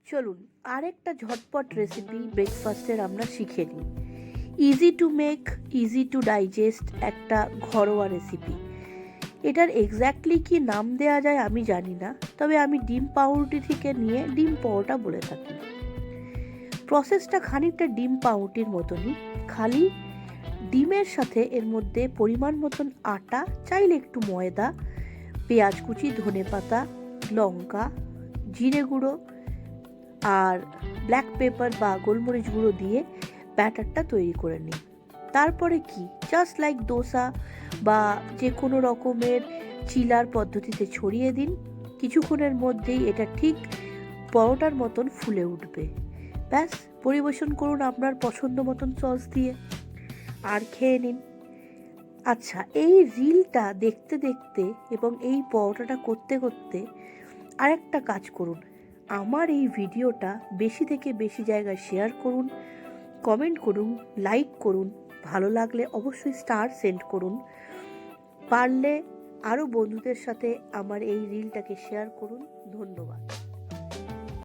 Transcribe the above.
চলুন আরেকটা ঝটপট রেসিপি ব্রেকফাস্টের আমরা শিখে নিই। Easy to make, easy to digest একটা ঘরোয়া রেসিপি। এটার এক্স্যাক্টলি কি নাম দেওয়া যায় আমি জানি না, তবে আমি ডিম পাউরুটি থেকে নিয়ে ডিম পরোটা বলে থাকি। প্রসেসটা খানিকটা ডিম পাউরুটির মতনই, খালি ডিমের সাথে এর মধ্যে পরিমাণ মতন আটা, চাইলে একটু ময়দা, পেঁয়াজ কুচি, ধনেপাতা, লঙ্কা, জিরে গুঁড়ো আর ব্ল্যাক পেপার বা গোলমরিচ গুঁড়ো দিয়ে ব্যাটারটা তৈরি করে নিই। তারপরে কি, জাস্ট লাইক দোসা বা যে কোনো রকমের চিলার পদ্ধতিতে ছড়িয়ে দিন। কিছুক্ষণের মধ্যেই এটা ঠিক পরোটার মতন ফুলে উঠবে। ব্যাস, পরিবেশন করুন আপনার পছন্দ মতন সস দিয়ে আর খেয়ে নিন। আচ্ছা, এই রিলটা দেখতে দেখতে এবং এই পরোটাটা করতে করতে আরেকটা কাজ করুন, আমার এই ভিডিওটা বেশি থেকে বেশি জায়গায় শেয়ার করুন, কমেন্ট করুন, লাইক করুন, ভালো লাগলে অবশ্যই স্টার সেন্ড করুন। পারলে আরও বন্ধুদের সাথে আমার এই রিলটাকে শেয়ার করুন। ধন্যবাদ।